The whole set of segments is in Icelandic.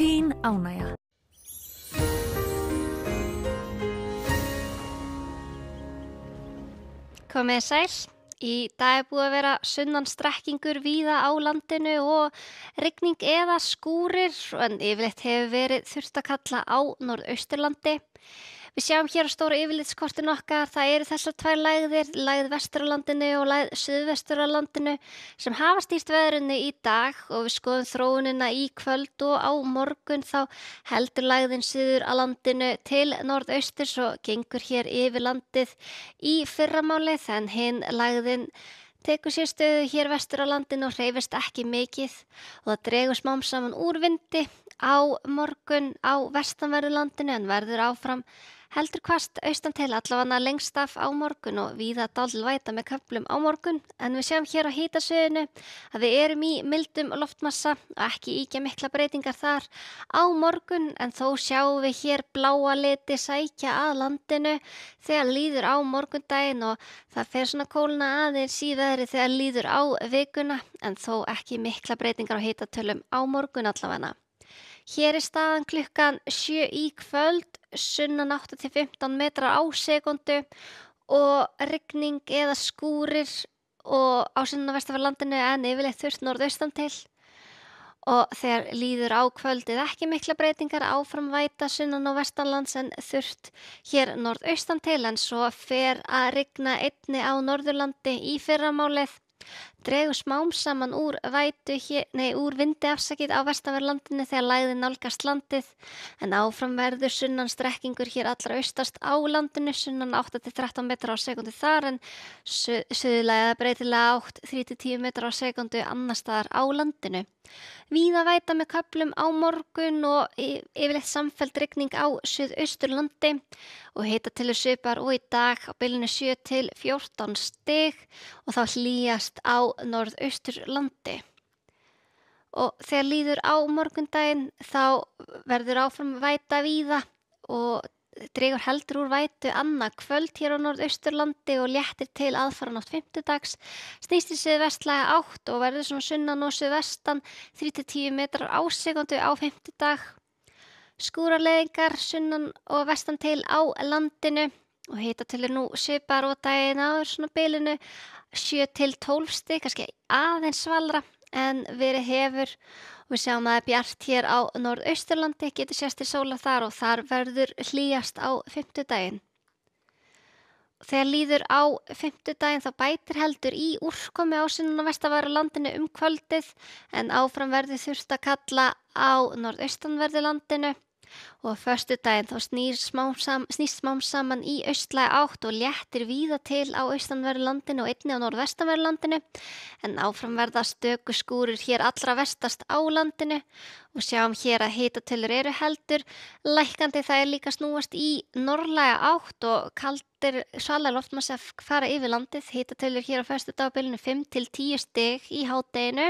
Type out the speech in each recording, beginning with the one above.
Þín ánægja. Komið sæl. Í dag búið að vera sunnanstrekkingur víða á landinu og rigning eða skúrir en yfirleitt hefur verið þurft að kalla á Norðausturlandi. Við sjáum hér á stóra yfirlitskortinu okkar, það eru þessar tvær lægðir, lægð vestur á landinu og lægð suðvestur á landinu sem hafa stýrt veðrinu í dag og við skoðum þróunina í kvöld og á morgun þá heldur lægðin suður á landinu til norðausturs og gengur hér yfir landið í fyrramálið en hinn lægðin tekur sér stöðu hér vestur á landinu og hreyfist ekki mikið og það dregur smám saman úr vindi á morgun á vestanverðu landinu en verður áfram heldur hvasst austan til allavega lengst af á morgun og víða dálítil væta með köflum á morgun en við sjáum hér á hitasvæðinu að við erum í mildum loftmassa og ekki ýkja mikla breytingar þar á morgun en þó sjáum við hér bláa liti sækja að landinu þegar líður á morgundaginn og það fer svona kólna aðeins í veðri þegar líður á vikuna en þó ekki mikla breytingar á hitatölum á morgun allavega. Hér er staðan klukkan 7 í kvöld, sunnan 8 til 15 metrar á sekundu og rigning eða skúrir og á sunnan vestanverðu landinu en yfirleitt þurrt norðaustan til. Og þegar líður á kvöldið ekki mikla breytingar áfram væta sunnan og vestanlands en þurrt hér norðaustan til en svo fer að rigna einni á Norðurlandi í fyrramálið. Dregur smám saman úr úr vindi á vestanverðu landinu þegar lægðin nálgast landið en áfram verður sunnanstrekkingur hér allra austast á landinu sunnan 8 til 13 metrar á sekundu þar en suðlæg eða breytilega átt 3 til 10 metrar á sekundu annars staðar á landinu. Víða væta með köflum á morgun og yfirleitt samfelld rigning á suðausturlandi og hitatölur svipar og í dag á bilinu 7 til 14 stig og þá hlýjast á norðausturlandi. Og þegar líður á morgundaginn þá verður áfram væta víða og dregur heldur úr vætu annað kvöld hér á norðausturlandi og léttir til aðfaranótt fimmtudags, snýst í suðvestlæga átt og verður svona sunnan og suðvestan 3 til 10 metrar á sekundu á fimmtudag. Skúraleiðingar sunnan og vestan til á landinu og hitatölur nú svipar og daginn áður svona bilinu 7 til 12 stig, kannski aðeins svalra en verið hefur og við sjáum að það er bjart hér á norðausturlandi, getur sést til sólar þar og þar verður hlýjast á fimmtudaginn. Þegar líður á fimmtudaginn þá bætir heldur í úrkomi á sunnan og vestanverðu landinu kvöldið en áfram verður þurft að kalla á norðaustanverðu landinu og á föstudaginn þá snýst smám saman í austlæga átt og léttir víða til á austanverðu landinu og einnig á norðvestanverðu landinu en áfram verða stöku skúrir hér allra vestast á landinu og sjáum hér að hitatölur eru heldur lækkandi, það er líka snúast í norðlæga átt og kaldir svalar loftmassi að fara yfir landið, hitatölur hér á föstudag á bilinu 5 til 10 stig í hádeginu.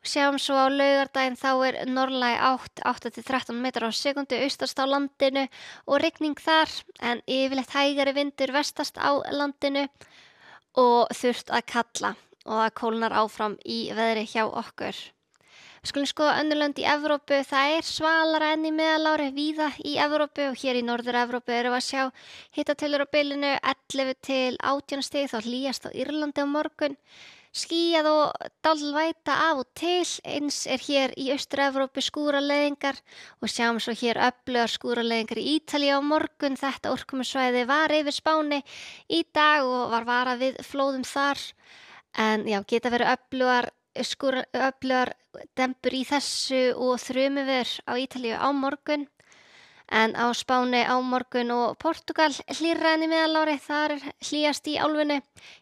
Sjáum svo á laugardaginn þá er norðlæg átt 8 til 13 metrar á sekundu austast á landinu og rigning þar en yfirleitt hægari vindur vestast á landinu og þurft að kalla og það kólnar áfram í veðri hjá okkur. Við skulum skoða önnur lönd í Evrópu, það er svalara enn í meðalári víða í Evrópu og hér í Norður-Evrópu erum við að sjá hitatölur á bilinu 11 til 18 stig þá hlýjast á Írlandi á morgun. Skýjað og dálítil væta af og til, eins er hér í Austur-Evrópu skúraleiðingar og sjáum svo hér öflugar skúraleiðingar í Ítalíu á morgun. Þetta úrkomusvæði var yfir Spáni í dag og var varað við flóðum þar en já, geta verið öflugar dembur í þessu og þrumuveður á Ítalíu á morgun. En á Spáni á morgun og Portugal hlýrra enn í meðalári, þar er hlýjast í álfunni.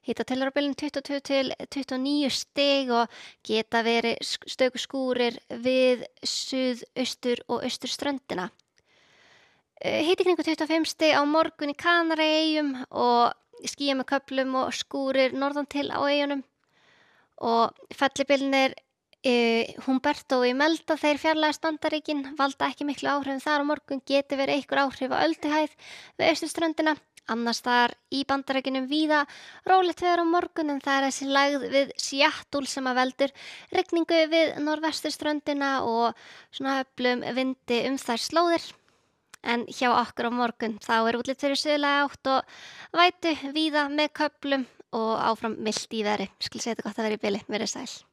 Hitatölur á bilinu 22 til 29 stig og geta verið stöku skúrir við suðaustur og austurströndina. Hiti kringum 25 stig á morgun í Kanaríeyjum og skýjað með köflum og skúrir norðan til á eyjunum. Og fellibylirnir Humberto og Imelda, þeir fjarlægast Bandaríkin, valda ekki miklu áhrifum þar á morgun, geti verið einhver áhrif á ölduhæð við austurströndina Annars staðar í Bandaríkjunum víða rólegt veður á morgun en það er þessi lægð við Seattle sem að veldur rigningu við norðvesturströndina og svona öflugum vindi þær slóðir. En hjá okkur á morgun þá er útlit fyrir suðlæga átt og vætu víða með köflum og áfram milt í veðri. Segja þetta gott að vera í bili, verið sæl.